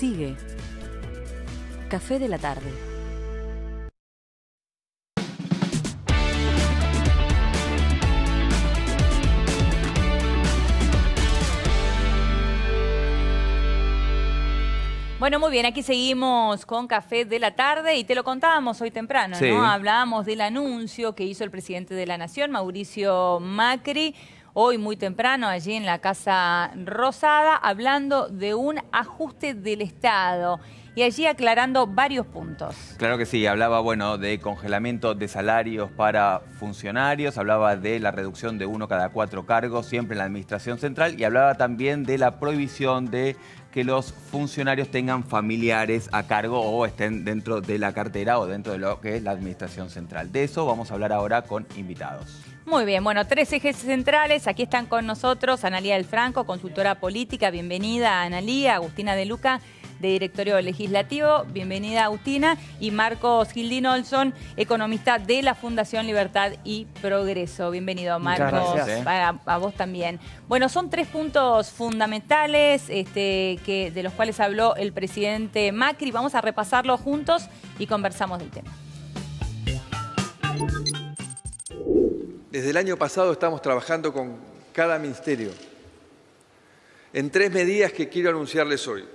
Sigue. Café de la tarde. Bueno, muy bien, aquí seguimos con Café de la Tarde y te lo contábamos hoy temprano, Sí. ¿no? Hablábamos del anuncio que hizo el presidente de la Nación, Mauricio Macri, hoy muy temprano allí en la Casa Rosada, hablando de un ajuste del Estado y allí aclarando varios puntos. Claro que sí, hablaba, bueno, de congelamiento de salarios para funcionarios, hablaba de la reducción de 1 cada 4 cargos, siempre en la administración central, y hablaba también de la prohibición de que los funcionarios tengan familiares a cargo o estén dentro de la cartera o dentro de lo que es la administración central. De eso vamos a hablar ahora con invitados. Muy bien, bueno, 3 ejes centrales. Aquí están con nosotros Analía del Franco, consultora política. Bienvenida, Analía. Agustina De Luca, de Directorio Legislativo. Bienvenida, Agustina. Y Marcos Gildín Olson, economista de la Fundación Libertad y Progreso. Bienvenido, Marcos. A vos también. Bueno, son 3 puntos fundamentales de los cuales habló el presidente Macri. Vamos a repasarlos juntos y conversamos del tema. Desde el año pasado estamos trabajando con cada ministerio en 3 medidas que quiero anunciarles hoy.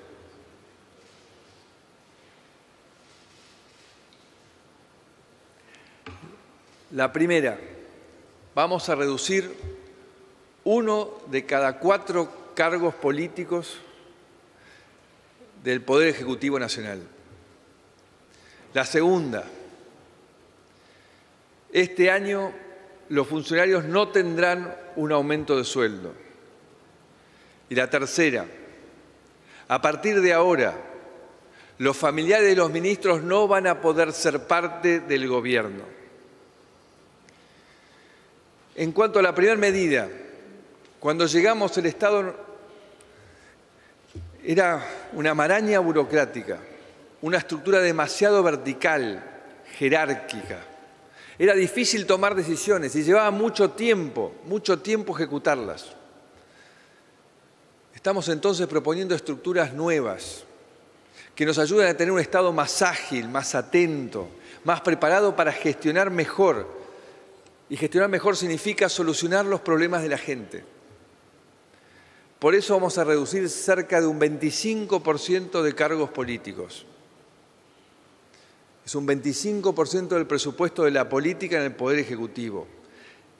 La primera, vamos a reducir 1 de cada 4 cargos políticos del Poder Ejecutivo Nacional. La segunda, este año los funcionarios no tendrán un aumento de sueldo. Y la tercera, a partir de ahora, los familiares de los ministros no van a poder ser parte del gobierno. En cuanto a la primera medida, cuando llegamos el Estado era una maraña burocrática, una estructura demasiado vertical, jerárquica. Era difícil tomar decisiones y llevaba mucho tiempo ejecutarlas. Estamos entonces proponiendo estructuras nuevas que nos ayuden a tener un Estado más ágil, más atento, más preparado para gestionar mejor. Y gestionar mejor significa solucionar los problemas de la gente. Por eso vamos a reducir cerca de un 25% de cargos políticos. Es un 25% del presupuesto de la política en el Poder Ejecutivo.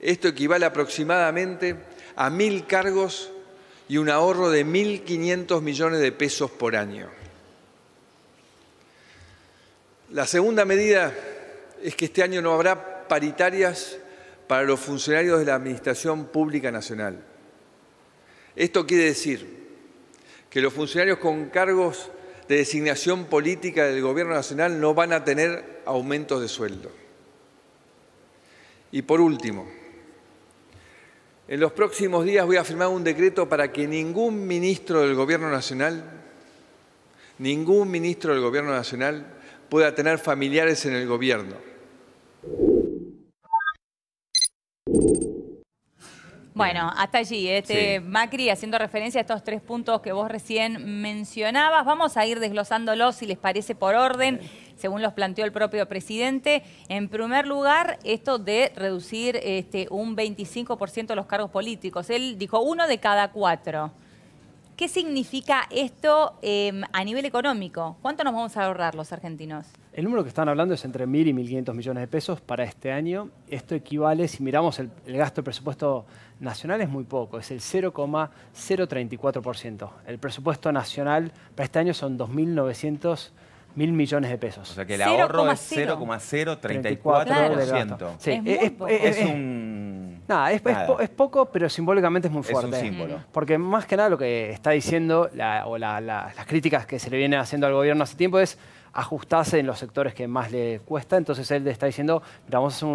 Esto equivale aproximadamente a 1.000 cargos y un ahorro de 1.500 millones de pesos por año. La segunda medida es que este año no habrá paritarias para los funcionarios de la Administración Pública Nacional. Esto quiere decir que los funcionarios con cargos de designación política del Gobierno Nacional no van a tener aumentos de sueldo. Y por último, en los próximos días voy a firmar un decreto para que ningún ministro del Gobierno Nacional pueda tener familiares en el gobierno. Bueno, hasta allí, Sí. Macri haciendo referencia a estos 3 puntos que vos recién mencionabas. Vamos a ir desglosándolos, si les parece, por orden, según los planteó el propio presidente. En primer lugar, esto de reducir un 25% de los cargos políticos. Él dijo 1 de cada 4. ¿Qué significa esto a nivel económico? ¿Cuánto nos vamos a ahorrar los argentinos? El número que están hablando es entre 1.000 y 1.500 millones de pesos para este año. Esto equivale, si miramos el gasto del presupuesto nacional, es muy poco, es el 0,034%. El presupuesto nacional para este año son 2.900 millones de pesos. O sea que el ahorro es 0,034%. Sí, es poco, pero simbólicamente es muy fuerte. Es un símbolo. Porque más que nada lo que está diciendo, las críticas que se le vienen haciendo al gobierno hace tiempo es ajustarse en los sectores que más le cuesta. Entonces él está diciendo, mira, vamos a hacer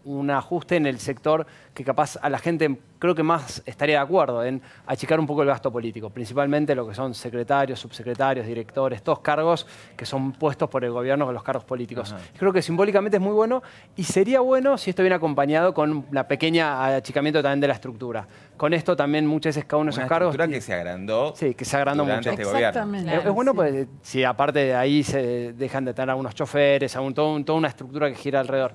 un ajuste en el sector que capaz a la gente creo que más estaría de acuerdo en achicar un poco el gasto político, principalmente lo que son secretarios, subsecretarios, directores, todos cargos que son puestos por el gobierno con los cargos políticos. Ajá. Creo que simbólicamente es muy bueno y sería bueno si esto viene acompañado con una pequeña achicamiento también de la estructura. con esto también muchas veces cada uno de esos cargos... Una estructura que se agrandó, sí, que se agrandó durante mucho. este gobierno. Es bueno, pues, si aparte de ahí se dejan de tener algunos choferes, toda una estructura que gira alrededor.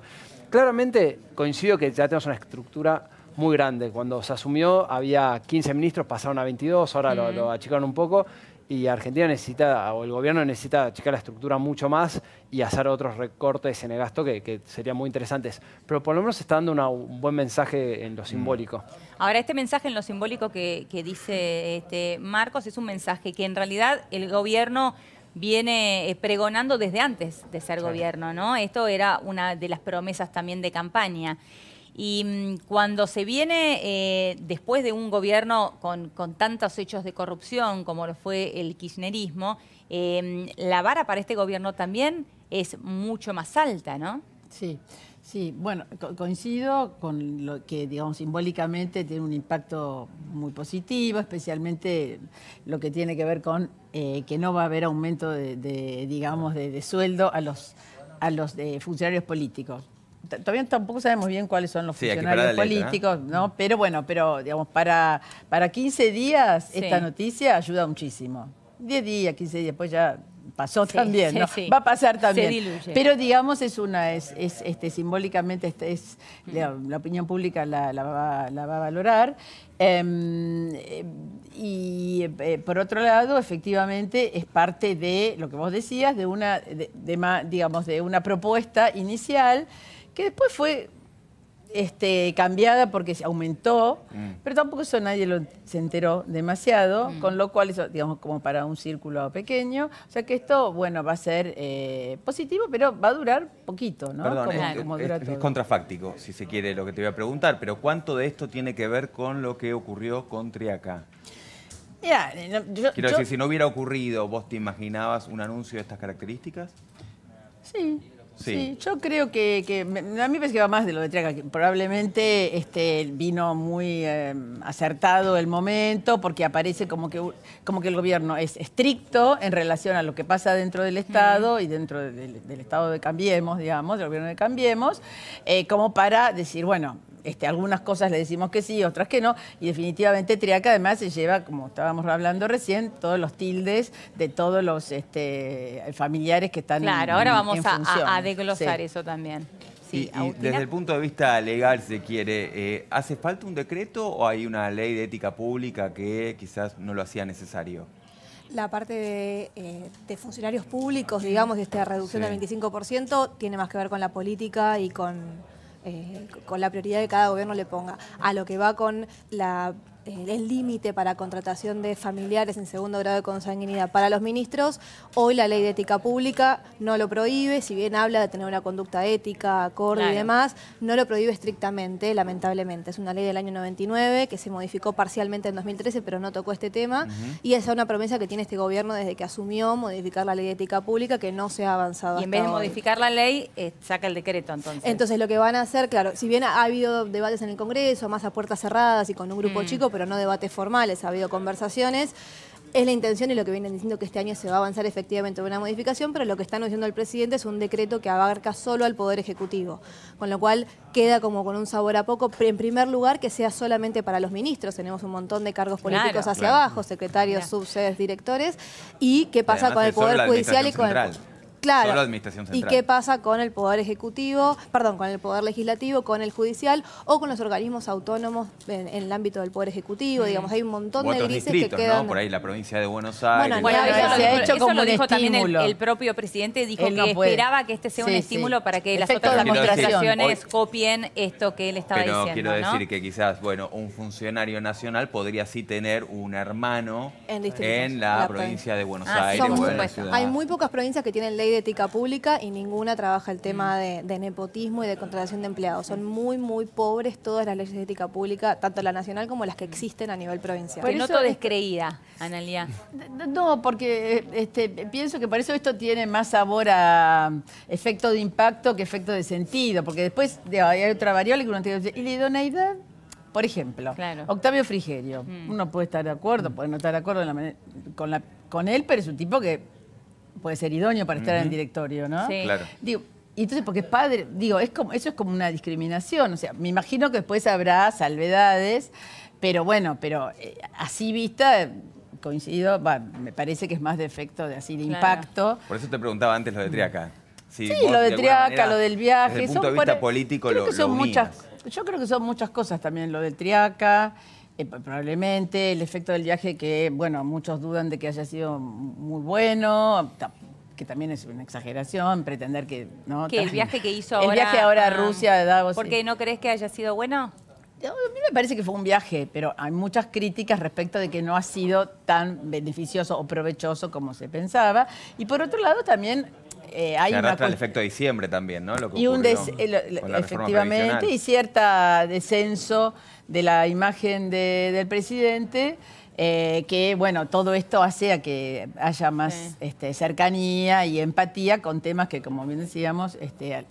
Claramente coincido que ya tenemos una estructura muy grande. Cuando se asumió había 15 ministros, pasaron a 22, ahora lo achicaron un poco. Y Argentina necesita, o el gobierno necesita achicar la estructura mucho más y hacer otros recortes en el gasto que serían muy interesantes. Pero por lo menos está dando un buen mensaje en lo simbólico. Ahora, este mensaje en lo simbólico que dice Marcos es un mensaje que en realidad el gobierno viene pregonando desde antes de ser gobierno, ¿no? Esto era una de las promesas también de campaña. Y cuando se viene después de un gobierno con tantos hechos de corrupción como lo fue el kirchnerismo, la vara para este gobierno también es mucho más alta, ¿no? Sí, sí. Bueno, coincido con lo que, digamos, simbólicamente tiene un impacto muy positivo, especialmente lo que tiene que ver con que no va a haber aumento de sueldo a los funcionarios políticos. Todavía tampoco sabemos bien cuáles son los funcionarios políticos, ¿no? Pero bueno, digamos, para 15 días esta noticia ayuda muchísimo. 10 días, 15 días, después ya pasó también, ¿no? Va a pasar también. Se diluye. Pero digamos, simbólicamente la opinión pública la va a valorar. Y por otro lado, efectivamente, es parte de lo que vos decías, de una propuesta inicial que después fue cambiada porque se aumentó, pero tampoco eso nadie se enteró demasiado, con lo cual eso, digamos, como para un círculo pequeño. O sea que esto, bueno, va a ser positivo, pero va a durar poquito, ¿no? Perdón, como dura es todo. contrafáctico, si se quiere, lo que te voy a preguntar, pero ¿cuánto de esto tiene que ver con lo que ocurrió con Triaca? Mira, Quiero decir, si no hubiera ocurrido, ¿vos te imaginabas un anuncio de estas características? Sí. Sí, yo creo que a mí me parece que va más de lo de Triaca, que probablemente vino muy acertado el momento, porque aparece como que el gobierno es estricto en relación a lo que pasa dentro del Estado y dentro del Estado de Cambiemos, digamos, del gobierno de Cambiemos, como para decir, bueno, algunas cosas le decimos que sí, otras que no, y definitivamente Triaca además se lleva, como estábamos hablando recién, todos los tildes de todos los familiares que están Claro, ahora vamos a desglosar sí. eso también. Sí, y desde el punto de vista legal, si se quiere, ¿hace falta un decreto o hay una ley de ética pública que quizás no lo hacía necesario? La parte de funcionarios públicos, digamos, de esta reducción del 25%, tiene más que ver con la política y con la prioridad que cada gobierno le ponga. A lo que va con el límite para contratación de familiares en segundo grado de consanguinidad para los ministros, hoy la ley de ética pública no lo prohíbe, si bien habla de tener una conducta ética, acorde y demás, no lo prohíbe estrictamente, lamentablemente. Es una ley del año 99 que se modificó parcialmente en 2013, pero no tocó este tema, y esa es una promesa que tiene este gobierno desde que asumió modificar la ley de ética pública, que no se ha avanzado. Y en vez de modificar la ley, saca el decreto entonces. Entonces lo que van a hacer, claro, si bien ha habido debates en el Congreso, más a puertas cerradas y con un grupo chico, pero no debates formales, ha habido conversaciones. Es la intención y lo que vienen diciendo que este año se va a avanzar efectivamente en una modificación, pero lo que está anunciando el presidente es un decreto que abarca solo al Poder Ejecutivo, con lo cual queda como con un sabor a poco. En primer lugar, que sea solamente para los ministros, tenemos un montón de cargos políticos hacia abajo, secretarios, subsedes, directores, y qué pasa con el Poder Judicial y con el... Claro. Solo la administración central. ¿Y qué pasa con el Poder Ejecutivo, con el Poder Legislativo, con el Judicial o con los organismos autónomos en el ámbito del Poder Ejecutivo? Digamos, hay un montón de grises que quedan... ¿no? Por ahí la provincia de Buenos Aires. Bueno, eso lo dijo también estímulo. el propio presidente, dijo que esperaba que este sea un estímulo para que las otras administraciones copien esto que él estaba diciendo. Pero quiero decir que quizás, un funcionario nacional podría sí tener un hermano en la provincia de Buenos Aires. Hay muy pocas provincias que tienen ley de ética pública y ninguna trabaja el tema de nepotismo y de contratación de empleados. Son muy, muy pobres todas las leyes de ética pública, tanto la nacional como las que existen a nivel provincial. Te noto descreída, Analía. No, porque pienso que por eso esto tiene más sabor a efecto de impacto que efecto de sentido, porque después hay otra variable que uno tiene que decir, ¿y la idoneidad? Por ejemplo, Octavio Frigerio. Uno puede estar de acuerdo, puede no estar de acuerdo con él, pero es un tipo que puede ser idóneo para estar en el directorio, ¿no? Sí. Claro. Digo, y entonces, porque es padre, eso es como una discriminación. O sea, me imagino que después habrá salvedades, Pero bueno, así vista, coincido, me parece que es más de efecto de así de impacto. Por eso te preguntaba antes lo de Triaca. Sí, lo de Triaca, lo del viaje. Desde el punto de vista político yo creo que son muchas cosas también, lo del Triaca, probablemente el efecto del viaje que, bueno, muchos dudan de que haya sido muy bueno, que también es una exageración, pretender que... ¿no? ¿Que el viaje que hizo ahora? El viaje ahora a Rusia de Davos. ¿Por qué no crees que haya sido bueno? A mí me parece que fue un viaje, pero hay muchas críticas respecto de que no ha sido tan beneficioso o provechoso como se pensaba. Y por otro lado también hay se arrastra el efecto de diciembre también, ¿no? Lo que y efectivamente, y cierta descenso de la imagen del presidente, que bueno, todo esto hace a que haya más cercanía y empatía con temas que, como bien decíamos,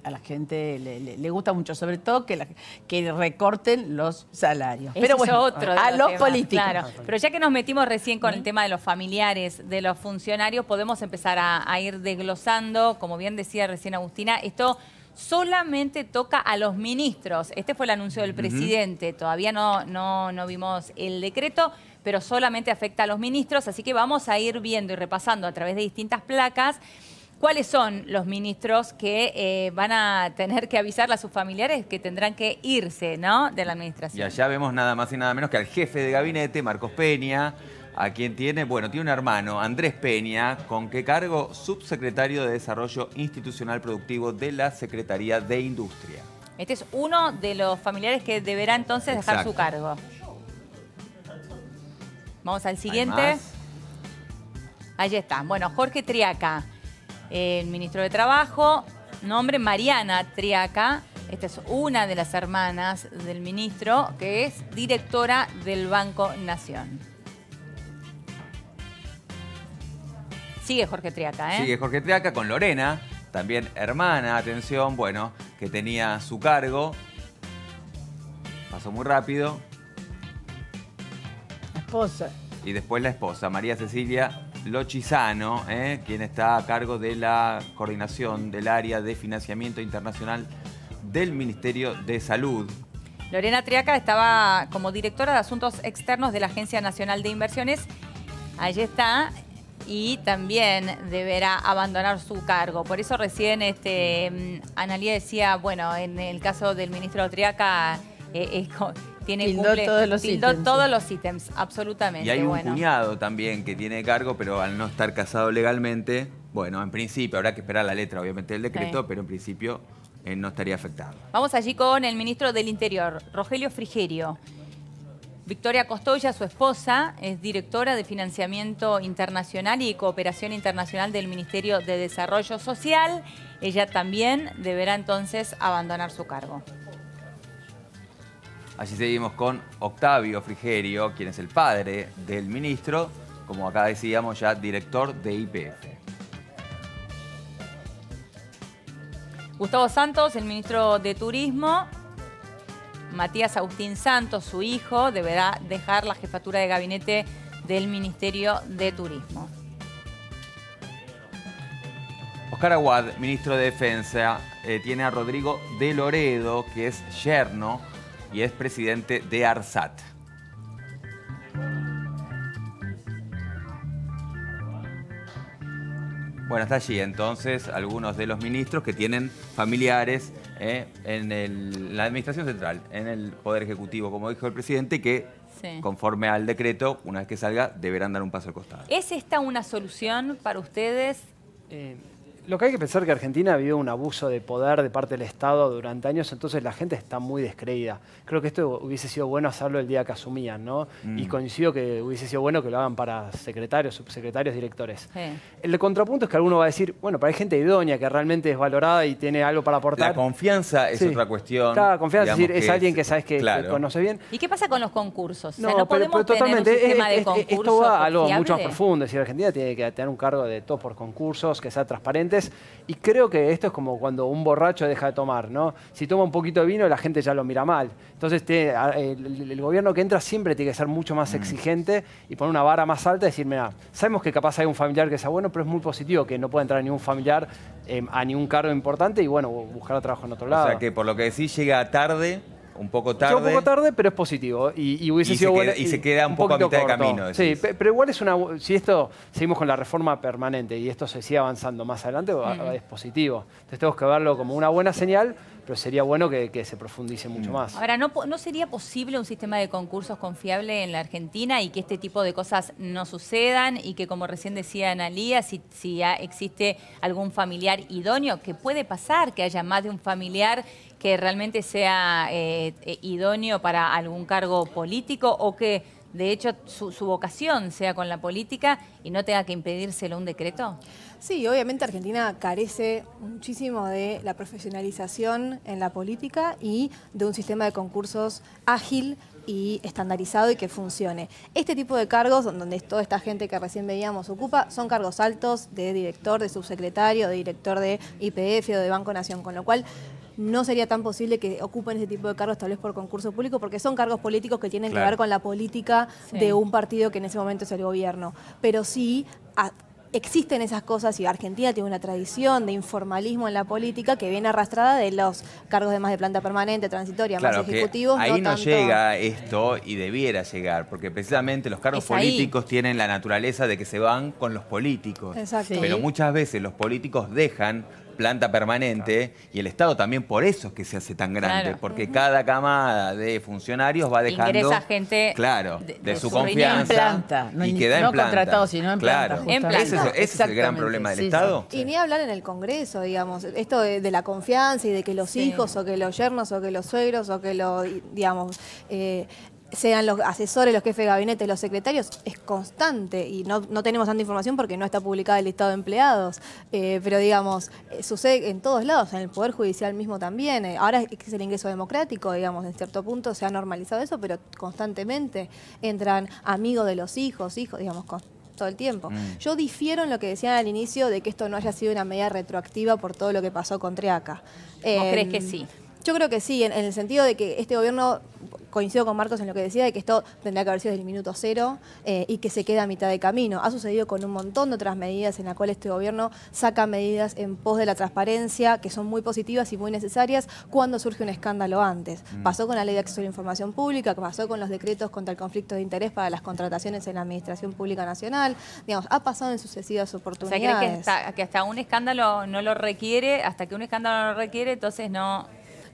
a la gente le gusta mucho, sobre todo que recorten los salarios. Pero bueno, otro a los políticos. Claro. Pero ya que nos metimos recién con el tema de los familiares, de los funcionarios, podemos empezar a ir desglosando, como bien decía recién Agustina, esto solamente toca a los ministros. Este fue el anuncio del presidente, todavía no vimos el decreto, pero solamente afecta a los ministros, así que vamos a ir viendo y repasando a través de distintas placas cuáles son los ministros que van a tener que avisarle a sus familiares que tendrán que irse, ¿no?, de la administración. Y allá vemos nada más y nada menos que al jefe de gabinete, Marcos Peña, a quien tiene un hermano, Andrés Peña, ¿con qué cargo? Subsecretario de Desarrollo Institucional Productivo de la Secretaría de Industria. Este es uno de los familiares que deberá entonces dejar su cargo. Vamos al siguiente. Allí está. Bueno, Jorge Triaca, el ministro de Trabajo. Nombre Mariana Triaca. Esta es una de las hermanas del ministro, que es directora del Banco Nación. Sigue Jorge Triaca, ¿eh? Sigue Jorge Triaca con Lorena, también hermana, atención, bueno, que tenía su cargo. Pasó muy rápido. Esposa. Y después la esposa, María Cecilia Lochisano, quien está a cargo de la coordinación del área de financiamiento internacional del Ministerio de Salud. Lorena Triaca estaba como directora de Asuntos Externos de la Agencia Nacional de Inversiones. Allí está. Y también deberá abandonar su cargo. Por eso recién Analía decía, bueno, en el caso del ministro Triaca tildó todos los ítems, absolutamente. Y hay un cuñado también que tiene cargo, pero al no estar casado legalmente, bueno, en principio, habrá que esperar la letra, obviamente, del decreto, pero en principio no estaría afectado. Vamos allí con el ministro del Interior, Rogelio Frigerio. Victoria Costoya, su esposa, es directora de Financiamiento Internacional y Cooperación Internacional del Ministerio de Desarrollo Social. Ella también deberá entonces abandonar su cargo. Allí seguimos con Octavio Frigerio, quien es el padre del ministro, como acá decíamos ya, director de YPF. Gustavo Santos, el ministro de Turismo. Matías Agustín Santos, su hijo, deberá dejar la jefatura de gabinete del Ministerio de Turismo. Oscar Aguad, ministro de Defensa, tiene a Rodrigo de Loredo, que es yerno y es presidente de ARSAT. Bueno, hasta allí entonces algunos de los ministros que tienen familiares en la Administración Central, en el Poder Ejecutivo, como dijo el presidente, que conforme al decreto, una vez que salga, deberán dar un paso al costado. ¿Es esta una solución para ustedes? Lo que hay que pensar es que Argentina ha habido un abuso de poder de parte del Estado durante años, entonces la gente está muy descreída. Creo que esto hubiese sido bueno hacerlo el día que asumían, ¿no? Y coincido que hubiese sido bueno que lo hagan para secretarios, subsecretarios, directores. El contrapunto es que alguno va a decir, bueno, pero hay gente idónea que realmente es valorada y tiene algo para aportar. La confianza es otra cuestión. Claro, confianza, es decir, es alguien que sabes que conoce bien. ¿Y qué pasa con los concursos? O sea, No, no podemos totalmente. tener un sistema de concursos esto va a algo fiable. mucho más profundo. Es decir, Argentina tiene que tener un cargo de todo por concursos, que sea transparentes. Y creo que esto es como cuando un borracho deja de tomar, ¿no? Si toma un poquito de vino, la gente ya lo mira mal. Entonces, el gobierno que entra siempre tiene que ser mucho más exigente y poner una vara más alta y decir, mira, sabemos que capaz hay un familiar que sea bueno, pero es muy positivo que no pueda entrar ningún familiar a ningún cargo importante y, bueno, buscar trabajo en otro lado. O sea, que por lo que decís, llega tarde un poco tarde. Un poco tarde, pero es positivo. Y hubiese sido bueno. Y se queda un poco a mitad de camino. Sí, pero igual es si esto seguimos con la reforma permanente y esto se sigue avanzando más adelante, es positivo. Entonces tenemos que verlo como una buena señal, pero sería bueno que se profundice mucho más. Ahora, ¿no sería posible un sistema de concursos confiable en la Argentina y que este tipo de cosas no sucedan y que, como recién decía Analía, si existe algún familiar idóneo, que puede pasar que haya más de un familiar que realmente sea idóneo para algún cargo político o que de hecho su vocación sea con la política y no tenga que impedírselo un decreto? Sí, obviamente Argentina carece muchísimo de la profesionalización en la política y de un sistema de concursos ágil y estandarizado y que funcione. Este tipo de cargos, donde toda esta gente que recién veíamos ocupa, son cargos altos de director, de subsecretario, de director de YPF o de Banco Nación, con lo cual no sería tan posible que ocupen ese tipo de cargos tal vez por concurso público, porque son cargos políticos que tienen que ver con la política de un partido que en ese momento es el gobierno. Pero sí existen esas cosas y Argentina tiene una tradición de informalismo en la política que viene arrastrada de los cargos de más de planta permanente, transitoria, más ejecutivos. Ahí no llega esto y debiera llegar, porque precisamente los cargos políticos tienen la naturaleza de que se van con los políticos. Exacto. Pero muchas veces los políticos dejan planta permanente y el Estado también por eso es que se hace tan grande, porque cada camada de funcionarios va dejando ingresa gente de su confianza en planta, y queda en planta. No contratado, sino en planta. En planta. Ese es el gran problema del Estado. Y ni hablar en el Congreso, digamos, esto de la confianza y de que los hijos o que los yernos o que los suegros o que sean los asesores, los jefes de gabinete, los secretarios, es constante y no tenemos tanta información porque no está publicada el listado de empleados, pero digamos, sucede en todos lados, en el Poder Judicial mismo también. Ahora es el ingreso democrático, digamos, en cierto punto se ha normalizado eso, pero constantemente entran amigos de los hijos, digamos, todo el tiempo. Yo difiero en lo que decían al inicio de que esto no haya sido una medida retroactiva por todo lo que pasó con Triaca. ¿Vos crees que sí? Yo creo que sí, en el sentido de que este gobierno, coincido con Marcos en lo que decía, de que esto tendría que haber sido desde el minuto cero y que se queda a mitad de camino. Ha sucedido con un montón de otras medidas en las cuales este gobierno saca medidas en pos de la transparencia, que son muy positivas y muy necesarias cuando surge un escándalo antes. Pasó con la Ley de Acceso a la Información Pública, pasó con los decretos contra el conflicto de interés para las contrataciones en la Administración Pública Nacional. Digamos, ha pasado en sucesivas oportunidades. O sea, ¿cree que hasta un escándalo no lo requiere? Hasta que un escándalo no lo requiere, entonces no...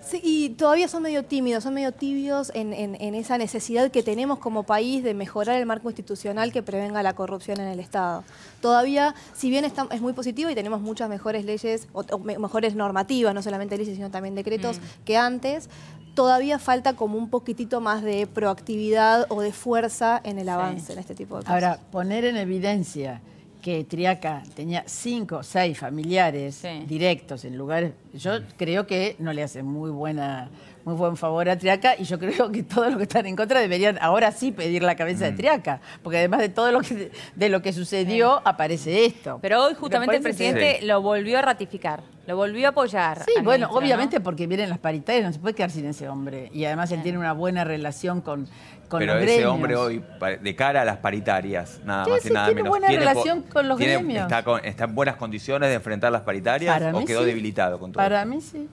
Sí, y todavía son medio tímidos, son medio tibios en esa necesidad que tenemos como país de mejorar el marco institucional que prevenga la corrupción en el Estado. Todavía, si bien es muy positivo y tenemos muchas mejores leyes, o mejores normativas, no solamente leyes, sino también decretos, que antes, todavía falta como un poquitito más de proactividad o de fuerza en el avance en este tipo de cosas. Ahora, poner en evidencia que Triaca tenía 5 o 6 familiares directos en lugares, yo creo que no le hace muy buen favor a Triaca y yo creo que todos los que están en contra deberían ahora sí pedir la cabeza de Triaca, porque además de todo lo que sucedió aparece esto. Pero hoy justamente el presidente lo volvió a ratificar, lo volvió a apoyar. Sí, bueno, obviamente porque vienen las paritarias, no se puede quedar sin ese hombre y además él tiene una buena relación con pero los ese gremios. hombre hoy, de cara a las paritarias, nada Sí, más sí, y nada tiene menos. buena relación con los gremios. ¿Está en buenas condiciones de enfrentar las paritarias Para o mí quedó sí. debilitado con todo Para esto? mí sí.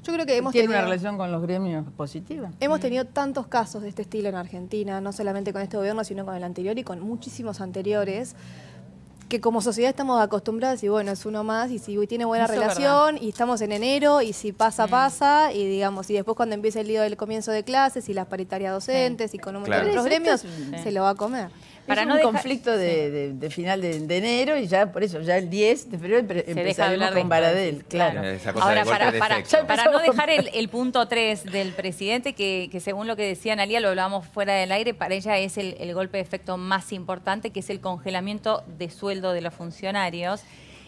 Yo creo que Tiene una relación con los gremios positiva. Hemos tenido tantos casos de este estilo en Argentina, no solamente con este gobierno, sino con el anterior y con muchísimos anteriores, que como sociedad estamos acostumbrados y bueno, es uno más y si tiene buena relación y estamos en enero y si pasa, pasa y digamos, y después cuando empieza el lío del comienzo de clases y las paritarias docentes y con un montón de otros gremios, se lo va a comer. Para no conflicto de final de enero y ya por eso, ya el 10 de febrero empezaremos con Baradel, claro. Ahora, para no dejar el punto 3 del presidente, que según lo que decía Analía, lo hablábamos fuera del aire, para ella es el golpe de efecto más importante, que es el congelamiento de sueldo de los funcionarios.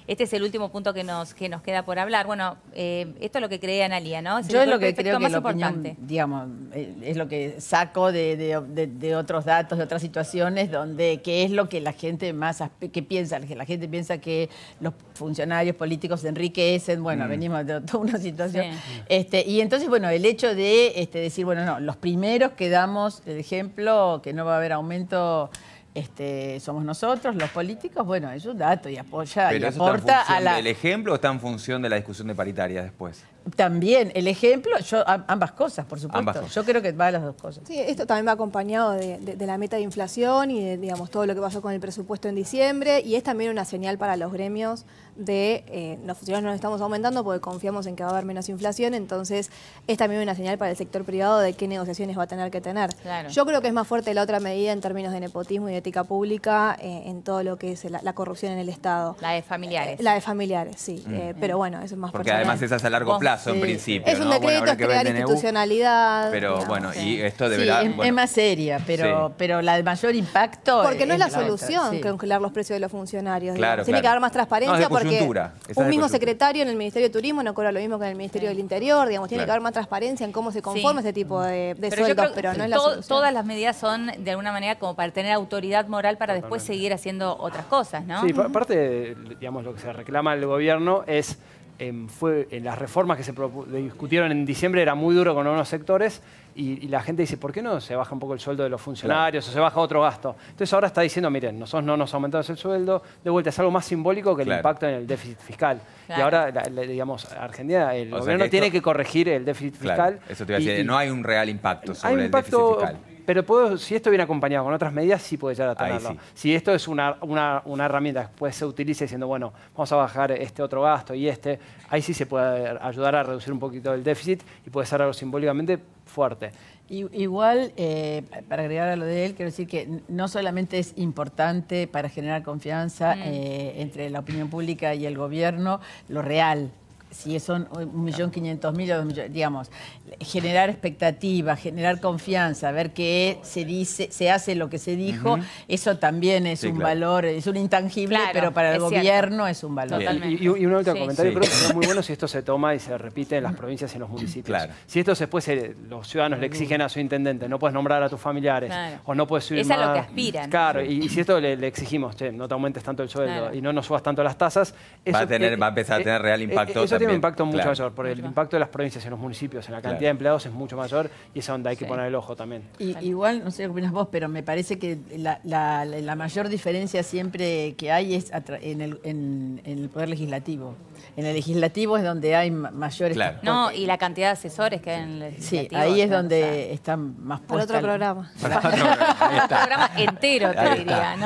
Este es el último punto que nos queda por hablar. Bueno, esto es lo que cree Analía, ¿no? Yo es lo que creo que la opinión, digamos, es lo que saco de otros datos, de otras situaciones, donde qué es lo que la gente más piensa. La gente piensa que los funcionarios políticos se enriquecen. Bueno, venimos de toda una situación. Y entonces, bueno, el hecho de decir, bueno, no, los primeros que damos el ejemplo, que no va a haber aumento... somos nosotros, los políticos, bueno, es un dato y apoya y aporta a la... ¿Pero eso está en función del ejemplo o está en función de la discusión de paritarias después? También, el ejemplo, ambas cosas, por supuesto. Ambas cosas. Yo creo que va a las dos cosas. Sí, esto también va acompañado de la meta de inflación y de, digamos, todo lo que pasó con el presupuesto en diciembre, y es también una señal para los gremios de los funcionarios nos estamos aumentando porque confiamos en que va a haber menos inflación, entonces es también una señal para el sector privado de qué negociaciones va a tener que tener. Claro. Yo creo que es más fuerte la otra medida en términos de nepotismo y de ética pública en todo lo que es la corrupción en el Estado. La de familiares. La de familiares, sí. Pero bueno, eso es más Porque personal. además esa es a largo plazo en principio. Es un ¿no? decreto, Habrá es que ver crear el DNU, institucionalidad. Pero digamos. bueno, y esto Sí, deberá... es más seria, pero la de mayor impacto... Porque no es la otra, solución sí. congelar los precios de los funcionarios. Claro, digamos. Tiene que haber más No, es transparencia de porque coyuntura. Esa es un de mismo coyuntura. secretario en el Ministerio de Turismo no cobra lo mismo que en el Ministerio del Interior. Digamos, tiene Claro. que haber más transparencia en cómo se conforma ese tipo de Pero yo sueldos, creo pero que no es la solución. todas las medidas son de alguna manera como para tener autoridad moral para después seguir haciendo otras cosas, ¿no? Sí, parte, digamos, lo que se reclama al gobierno es, fue en las reformas que se discutieron en diciembre, era muy duro con algunos sectores y la gente dice, ¿por qué no se baja un poco el sueldo de los funcionarios o se baja otro gasto? Entonces ahora está diciendo, miren, nosotros no nos aumentamos el sueldo, de vuelta es algo más simbólico que el impacto en el déficit fiscal. Claro. Y ahora, digamos, Argentina, el O sea gobierno que tiene esto- que corregir el déficit fiscal. Claro, eso te iba a decir, no hay un real impacto Hay sobre un el déficit impacto, fiscal. pero si esto viene acompañado con otras medidas, sí puede llegar a Ahí tenerlo. sí. Si esto es una herramienta que después se utiliza diciendo, bueno, vamos a bajar este otro gasto y ahí sí se puede ayudar a reducir un poquito el déficit y puede ser algo simbólicamente fuerte. Igual, para agregar a lo de él, quiero decir que no solamente es importante para generar confianza entre la opinión pública y el gobierno, lo real. Si son 1.500.000 o 2 millones, digamos, generar expectativas, generar confianza, ver que se hace lo que se dijo, eso también es un valor, es un intangible, Claro, pero para el es gobierno es un valor. Totalmente. Y un último comentario, Sí. creo que sería muy bueno si esto se toma y se repite en las provincias y en los municipios. Claro. Si esto después los ciudadanos le exigen a su intendente, no puedes nombrar a tus familiares, Claro. o no puedes subir Es a más. lo que aspiran. Claro, y si esto le exigimos, che, no te aumentes tanto el sueldo Claro. y no nos subas tanto las tasas, Va a empezar a tener real impacto eso tiene un también. impacto mucho Claro. mayor, porque el impacto de las provincias y en los municipios, en la cantidad de empleados es mucho mayor y es donde hay que poner el ojo también. Igual, no sé qué opinas vos, pero me parece que la mayor diferencia siempre que hay es en el Poder Legislativo. En el Legislativo es donde hay mayores... Claro. No, y la cantidad de asesores que hay en el Sí, legislativo. ahí es o sea, donde están más Para puestas... otro programa. Ahí está. un programa entero, te diría, ¿no?